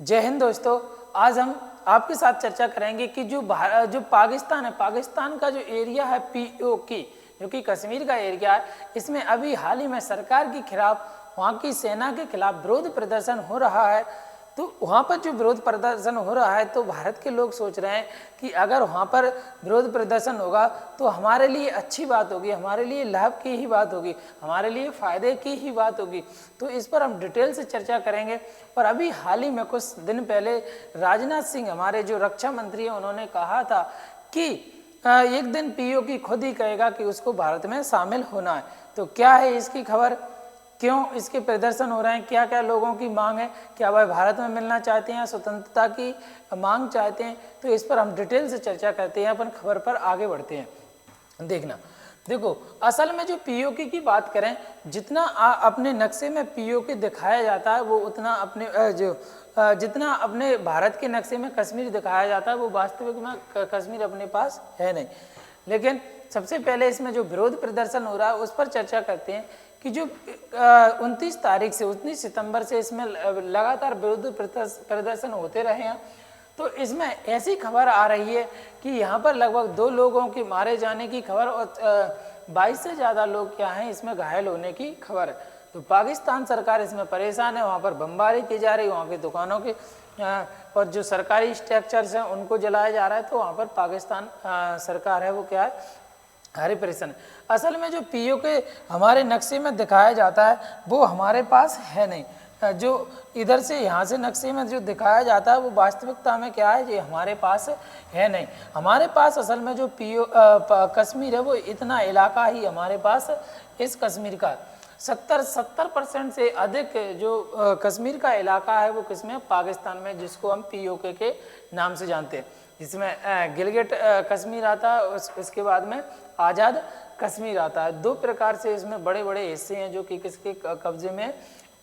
जय हिंद दोस्तों। आज हम आपके साथ चर्चा करेंगे कि जो पाकिस्तान है, पाकिस्तान का जो एरिया है पीओके, जो कि कश्मीर का एरिया है, इसमें अभी हाल ही में सरकार के खिलाफ, वहाँ की सेना के खिलाफ विरोध प्रदर्शन हो रहा है। तो वहाँ पर जो विरोध प्रदर्शन हो रहा है, तो भारत के लोग सोच रहे हैं कि अगर वहाँ पर विरोध प्रदर्शन होगा तो हमारे लिए अच्छी बात होगी, हमारे लिए लाभ की ही बात होगी, हमारे लिए फ़ायदे की ही बात होगी। तो इस पर हम डिटेल से चर्चा करेंगे। और अभी हाल ही में कुछ दिन पहले राजनाथ सिंह, हमारे जो रक्षा मंत्री हैं, उन्होंने कहा था कि एक दिन पीओके खुद ही कहेगा कि उसको भारत में शामिल होना है। तो क्या है इसकी खबर, क्यों इसके प्रदर्शन हो रहे हैं, क्या क्या लोगों की मांग है, क्या वह भारत में मिलना चाहते हैं, स्वतंत्रता की मांग चाहते हैं, तो इस पर हम डिटेल से चर्चा करते हैं। अपन खबर पर आगे बढ़ते हैं। देखो असल में जो पीओके की बात करें, जितना अपने नक्शे में पीओके दिखाया जाता है वो उतना जितना अपने भारत के नक्शे में कश्मीर दिखाया जाता है वो वास्तविक में कश्मीर अपने पास है नहीं। लेकिन सबसे पहले इसमें जो विरोध प्रदर्शन हो रहा है उस पर चर्चा करते हैं कि जो 29 सितंबर से इसमें लगातार विरोध प्रदर्शन होते रहे हैं। तो इसमें ऐसी खबर आ रही है कि यहाँ पर लगभग 2 लोगों के मारे जाने की खबर और 22 से ज़्यादा लोग क्या हैं इसमें घायल होने की खबर है। तो पाकिस्तान सरकार इसमें परेशान है, वहाँ पर बमबारी की जा रही है, वहाँ की दुकानों के और जो सरकारी स्ट्रक्चर्स हैं उनको जलाया जा रहा है। तो वहाँ पर पाकिस्तान सरकार है वो क्या है, हरे परेशान है। असल में जो पीओके हमारे नक्शे में दिखाया जाता है वो हमारे पास है नहीं। जो इधर से यहाँ से नक्शे में जो दिखाया जाता है वो वास्तविकता में क्या है, ये हमारे पास है नहीं। हमारे पास असल में जो कश्मीर है वो इतना इलाका ही हमारे पास इस कश्मीर का 70% से अधिक जो कश्मीर का इलाका है वो किसमें, पाकिस्तान में, जिसको हम पीओके के नाम से जानते हैं। जिसमें गिलगिट कश्मीर आता है, उसके बाद में आज़ाद कश्मीर आता है। 2 प्रकार से इसमें बड़े बड़े हिस्से हैं जो कि किसके कब्जे में,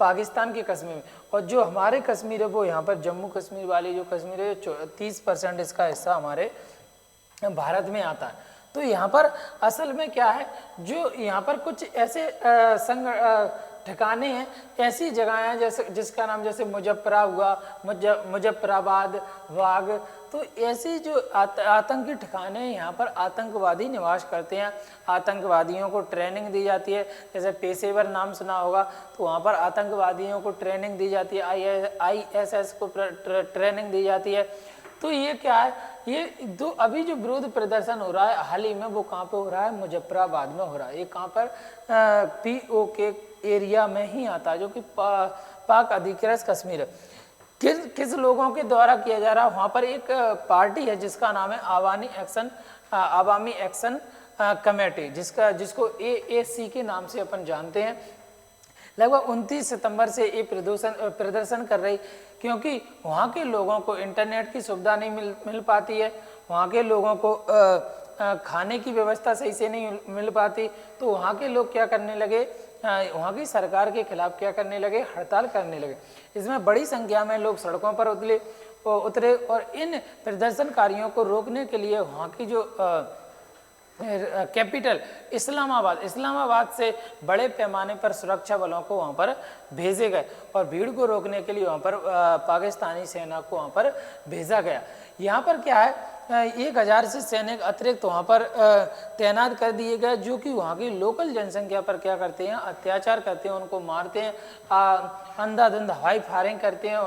पाकिस्तान के कश्मीर में। और जो हमारे कश्मीर है वो यहाँ पर जम्मू कश्मीर वाली जो कश्मीर है 30% इसका हिस्सा हमारे भारत में आता है। तो यहाँ पर असल में क्या है, जो यहाँ पर कुछ ऐसे ठिकाने हैं, ऐसी जगह हैं जैसे जिसका नाम जैसे मुजफ्फरा हुआ, मुजफ्फराबाद, वाग, तो ऐसी जो आतंकी ठिकाने हैं, यहाँ पर आतंकवादी निवास करते हैं। आतंकवादियों को ट्रेनिंग दी जाती है, जैसे पेशेवर नाम सुना होगा, तो वहाँ पर आतंकवादियों को ट्रेनिंग दी जाती है, ISS को ट्रेनिंग दी जाती है। तो ये क्या है, ये अभी जो विरोध प्रदर्शन हो रहा है हाल ही में वो कहाँ पे हो रहा है, मुजफ्फराबाद में हो रहा है। ये कहाँ पर, पीओके एरिया में ही आता है, जो कि पाक अधिकृत कश्मीर है। किस लोगों के द्वारा किया जा रहा है, वहाँ पर एक पार्टी है जिसका नाम है आवामी एक्शन कमेटी, जिसको AAC के नाम से अपन जानते हैं। लगभग 29 सितंबर से ये प्रदर्शन कर रही, क्योंकि वहाँ के लोगों को इंटरनेट की सुविधा नहीं मिल पाती है, वहाँ के लोगों को खाने की व्यवस्था सही से नहीं मिल पाती। तो वहाँ के लोग क्या करने लगे, वहाँ की सरकार के खिलाफ क्या करने लगे, हड़ताल करने लगे। इसमें बड़ी संख्या में लोग सड़कों पर उतरे और इन प्रदर्शनकारियों को रोकने के लिए वहाँ की जो कैपिटल इस्लामाबाद से बड़े पैमाने पर सुरक्षा बलों को वहाँ पर भेजे गए और भीड़ को रोकने के लिए वहाँ पर पाकिस्तानी सेना को वहाँ पर भेजा गया। यहाँ पर क्या है, 1000 से सैनिक अतिरिक्त वहाँ पर तैनात कर दिए गए, जो कि वहाँ की लोकल जनसंख्या पर क्या करते हैं, अत्याचार करते हैं, उनको मारते हैं, अंधाधुंध हवाई फायरिंग करते हैं,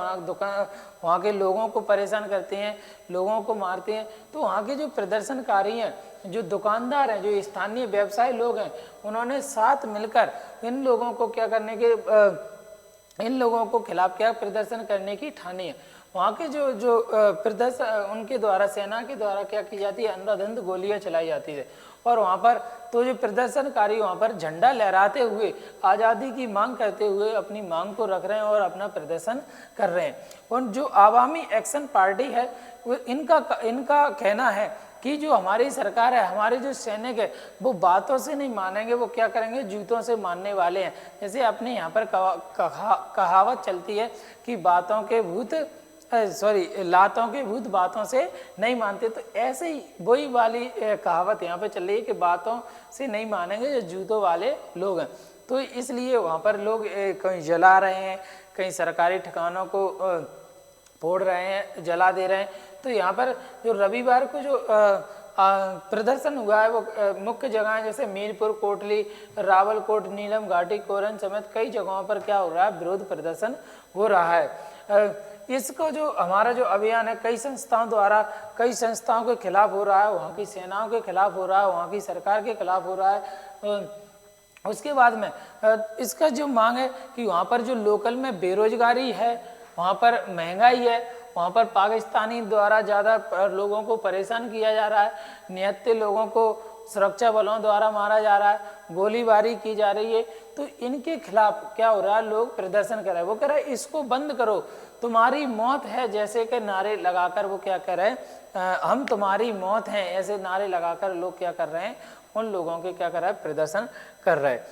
वहाँ के लोगों को परेशान करते हैं, लोगों को मारते हैं। तो वहाँ के जो प्रदर्शनकारी हैं, जो दुकानदार हैं, जो स्थानीय व्यवसायी लोग हैं, उन्होंने साथ मिलकर इन लोगों को क्या करने के, इन लोगों को खिलाफ क्या प्रदर्शन करने की ठानी है। वहाँ के जो प्रदर्शन, उनके द्वारा, सेना के द्वारा क्या की जाती है, अंधाधुंध गोलियां चलाई जाती है। और वहाँ पर तो जो प्रदर्शनकारी वहाँ पर झंडा लहराते हुए आज़ादी की मांग करते हुए अपनी मांग को रख रहे हैं और अपना प्रदर्शन कर रहे हैं। और जो आवामी एक्शन पार्टी है, वो इनका कहना है कि जो हमारी सरकार है, हमारे जो सैनिक है, वो बातों से नहीं मानेंगे, वो क्या करेंगे, जूतों से मानने वाले हैं। जैसे अपने यहाँ पर कहावत चलती है कि लातों के भूत बातों से नहीं मानते। तो ऐसे ही वही वाली कहावत यहाँ पे चल रही है कि बातों से नहीं मानेंगे जो जूतों वाले लोग हैं। तो इसलिए वहाँ पर लोग कहीं जला रहे हैं, कहीं सरकारी ठिकानों को फोड़ रहे हैं, जला दे रहे हैं। तो यहाँ पर जो रविवार को जो प्रदर्शन हुआ है वो मुख्य जगह जैसे मीरपुर, कोटली, रावलकोट, नीलम घाटी, कोरन समेत कई जगहों पर क्या हो रहा है, विरोध प्रदर्शन हो रहा है। इसको जो हमारा जो अभियान है कई संस्थाओं द्वारा, कई संस्थाओं के खिलाफ हो रहा है, वहाँ की सेनाओं के खिलाफ हो रहा है, वहाँ की सरकार के खिलाफ हो रहा है। उसके बाद में इसका जो मांग है कि वहाँ पर जो लोकल में बेरोजगारी है, वहाँ पर महंगाई है, वहाँ पर पाकिस्तानी द्वारा ज़्यादा लोगों को परेशान किया जा रहा है, निहत्थे लोगों को सुरक्षा बलों द्वारा मारा जा रहा है, गोलीबारी की जा रही है। तो इनके खिलाफ क्या हो रहा है, लोग प्रदर्शन कर रहे हैं। वो कह रहे हैं इसको बंद करो, तुम्हारी मौत है जैसे कि नारे लगाकर वो क्या कर रहे हैं, हम तुम्हारी मौत हैं ऐसे नारे लगाकर लोग क्या कर रहे हैं, उन लोगों के क्या कर रहा है, प्रदर्शन कर रहे हैं।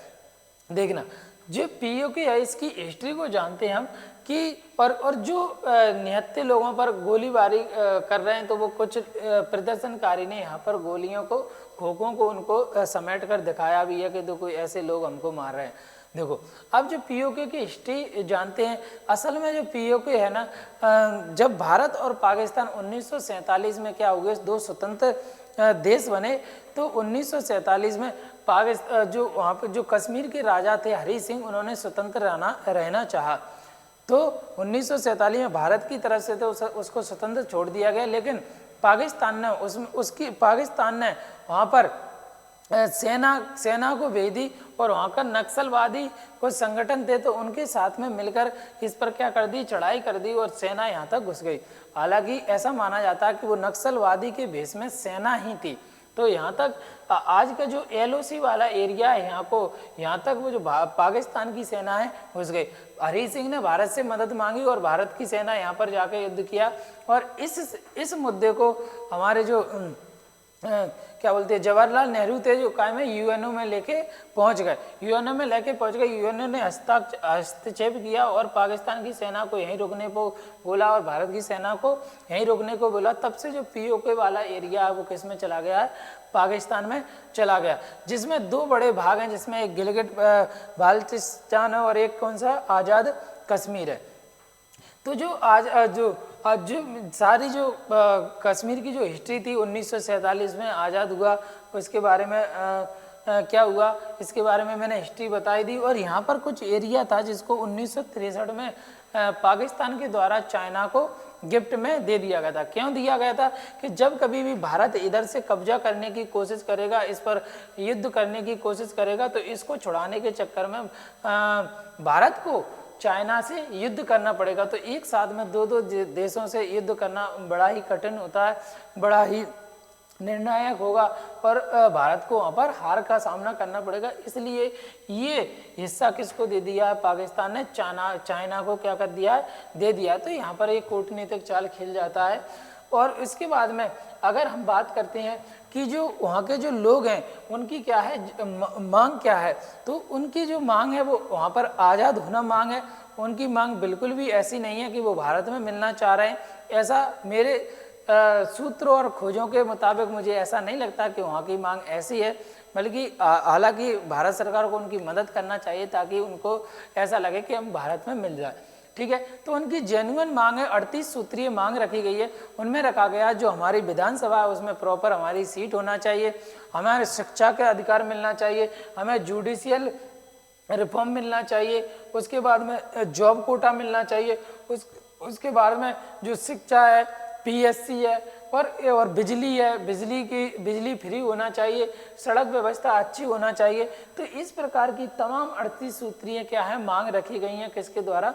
देखना जो पीओके है इसकी हिस्ट्री को जानते हैं हम कि और जो निहत्थे लोगों पर गोलीबारी कर रहे हैं, तो वो कुछ प्रदर्शनकारी ने यहाँ पर गोलियों को, खोखों को उनको समेट कर दिखाया भी है कि देखो ऐसे लोग हमको मार रहे हैं। देखो अब जो पीओके की हिस्ट्री जानते हैं, असल में जो पीओके है ना, जब भारत और पाकिस्तान 1947 में क्या हो गए, दो स्वतंत्र देश बने, तो 1947 में पाकिस्तान जो वहाँ पे जो कश्मीर के राजा थे हरी सिंह, उन्होंने स्वतंत्र रहना चाहा। तो 1947 में भारत की तरफ से तो उसको स्वतंत्र छोड़ दिया गया, लेकिन पाकिस्तान ने पाकिस्तान ने वहाँ पर सेना को भेज दी, और वहाँ का नक्सलवादी कुछ संगठन थे तो उनके साथ में मिलकर इस पर क्या कर दी, चढ़ाई कर दी और सेना यहाँ तक घुस गई। हालांकि ऐसा माना जाता है कि वो नक्सलवादी के भेष में सेना ही थी। तो यहाँ तक आज का जो LOC वाला एरिया है, यहाँ तक वो जो पाकिस्तान की सेना है घुस गई। हरी सिंह ने भारत से मदद मांगी और भारत की सेना यहाँ पर जाकर युद्ध किया, और इस मुद्दे को हमारे जो क्या बोलते हैं जवाहरलाल नेहरू थे जो कायम है UNO में लेके पहुंच गए। UNO ने हस्तक्षेप किया और पाकिस्तान की सेना को यहीं रुकने को बोला और भारत की सेना को यहीं रुकने को बोला। तब से जो POK वाला एरिया है वो किस में चला गया है, पाकिस्तान में चला गया, जिसमें दो बड़े भाग हैं, जिसमें एक गिलगिट बाल्टिस्तान है और एक कौन सा, आज़ाद कश्मीर है। तो जो सारी जो कश्मीर की जो हिस्ट्री थी 1947 में आज़ाद हुआ, उसके बारे में क्या हुआ इसके बारे में मैंने हिस्ट्री बताई दी। और यहाँ पर कुछ एरिया था जिसको 1963 में पाकिस्तान के द्वारा चाइना को गिफ्ट में दे दिया गया था। क्यों दिया गया था कि जब कभी भी भारत इधर से कब्जा करने की कोशिश करेगा, इस पर युद्ध करने की कोशिश करेगा, तो इसको छुड़ाने के चक्कर में भारत को चाइना से युद्ध करना पड़ेगा। तो एक साथ में दो देशों से युद्ध करना बड़ा ही कठिन होता है, बड़ा ही निर्णायक होगा, और भारत को वहाँ पर हार का सामना करना पड़ेगा। इसलिए ये हिस्सा किसको दे दिया है, पाकिस्तान ने चाइना को क्या कर दिया है, दे दिया। तो यहाँ पर एक कूटनीतिक चाल खेल जाता है। और इसके बाद में अगर हम बात करते हैं कि जो वहाँ के जो लोग हैं उनकी क्या है मांग क्या है, तो उनकी जो मांग है वो वहाँ पर आज़ाद होना मांग है। उनकी मांग बिल्कुल भी ऐसी नहीं है कि वो भारत में मिलना चाह रहे हैं। ऐसा मेरे सूत्रों और खोजों के मुताबिक मुझे ऐसा नहीं लगता कि वहाँ की मांग ऐसी है, बल्कि हालांकि भारत सरकार को उनकी मदद करना चाहिए ताकि उनको ऐसा लगे कि हम भारत में मिल जाए। ठीक है, तो उनकी जेन्युइन मांग है, 38 सूत्रीय मांग रखी गई है। उनमें रखा गया जो हमारी विधानसभा है उसमें प्रॉपर हमारी सीट होना चाहिए, हमारे शिक्षा के अधिकार मिलना चाहिए, हमें जुडिशियल रिफॉर्म मिलना चाहिए, उसके बाद में जॉब कोटा मिलना चाहिए, उसके बाद में जो शिक्षा है, PSC है, और बिजली है, बिजली फ्री होना चाहिए, सड़क व्यवस्था अच्छी होना चाहिए। तो इस प्रकार की तमाम 38 सूत्रीय क्या है मांग रखी गई हैं, किसके द्वारा,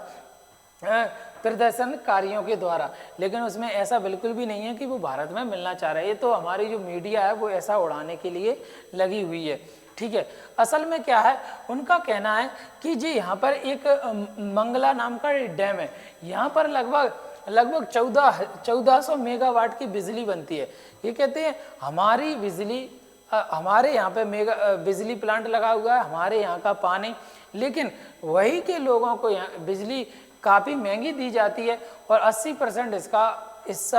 प्रदर्शनकारियों के द्वारा। लेकिन उसमें ऐसा बिल्कुल भी नहीं है कि वो भारत में मिलना चाह रहे हैं। तो हमारी जो मीडिया है वो ऐसा उड़ाने के लिए लगी हुई है। ठीक है, असल में क्या है, उनका कहना है कि जी यहाँ पर एक मंगला नाम का डैम है, यहाँ पर लगभग 1400 मेगावाट की बिजली बनती है। ये कहते हैं हमारी बिजली, हमारे यहाँ पे बिजली प्लांट लगा हुआ है, हमारे यहाँ का पानी, लेकिन वही के लोगों को यहाँ बिजली काफ़ी महंगी दी जाती है, और 80% इसका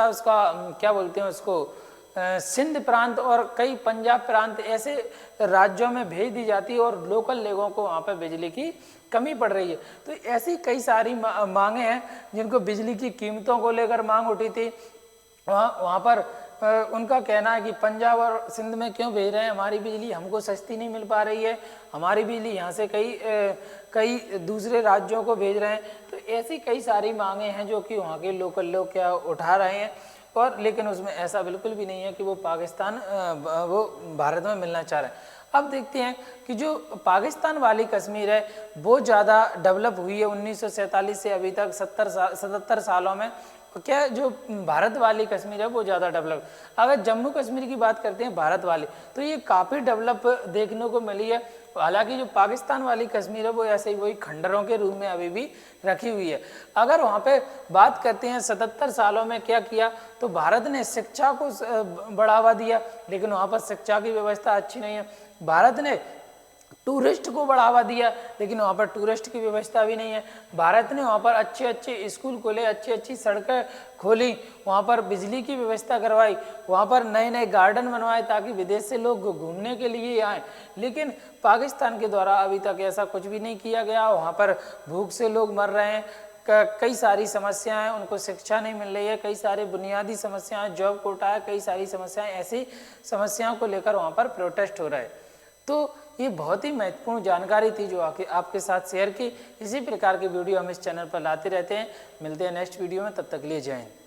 उसका क्या बोलते हैं उसको, सिंध प्रांत और कई पंजाब प्रांत ऐसे राज्यों में भेज दी जाती है, और लोकल लोगों को वहाँ पर बिजली की कमी पड़ रही है। तो ऐसी कई सारी मांगे हैं जिनको बिजली की कीमतों को लेकर मांग उठी थी। वहाँ पर उनका कहना है कि पंजाब और सिंध में क्यों भेज रहे हैं हमारी बिजली, हमको सस्ती नहीं मिल पा रही है, हमारी बिजली यहाँ से कई दूसरे राज्यों को भेज रहे हैं। तो ऐसी कई सारी मांगे हैं जो कि वहाँ के लोकल लोग क्या उठा रहे हैं, और लेकिन उसमें ऐसा बिल्कुल भी नहीं है कि वो पाकिस्तान वो भारत में मिलना चाह रहे हैं। अब देखते हैं कि जो पाकिस्तान वाली कश्मीर है वो ज़्यादा डेवलप हुई है 1947 से अभी तक 77 सालों में, क्या जो भारत वाली कश्मीर है वो ज़्यादा डेवलप। अगर जम्मू कश्मीर की बात करते हैं भारत वाली, तो ये काफ़ी डेवलप देखने को मिली है। हालांकि जो पाकिस्तान वाली कश्मीर है वो ऐसे ही वही खंडरों के रूप में अभी भी रखी हुई है। अगर वहाँ पे बात करते हैं 77 सालों में क्या किया, तो भारत ने शिक्षा को बढ़ावा दिया, लेकिन वहाँ पर शिक्षा की व्यवस्था अच्छी नहीं है। भारत ने टूरिस्ट को बढ़ावा दिया, लेकिन वहाँ पर टूरिस्ट की व्यवस्था भी नहीं है। भारत ने वहाँ पर अच्छे अच्छे स्कूल खोले, अच्छी अच्छी सड़कें खोली, वहाँ पर बिजली की व्यवस्था करवाई, वहाँ पर नए नए गार्डन बनवाए ताकि विदेश से लोग घूमने के लिए आएँ। लेकिन पाकिस्तान के द्वारा अभी तक ऐसा कुछ भी नहीं किया गया। वहाँ पर भूख से लोग मर रहे हैं, कई सारी समस्याएं, उनको शिक्षा नहीं मिल रही है, कई सारे बुनियादी समस्याएं, जॉब कोटा है, कई सारी समस्याएं, ऐसी समस्याओं को लेकर वहाँ पर प्रोटेस्ट हो रहा है। तो ये बहुत ही महत्वपूर्ण जानकारी थी जो आपके साथ शेयर की। इसी प्रकार की वीडियो हम इस चैनल पर लाते रहते हैं। मिलते हैं नेक्स्ट वीडियो में, तब तक लिए जय हिंद।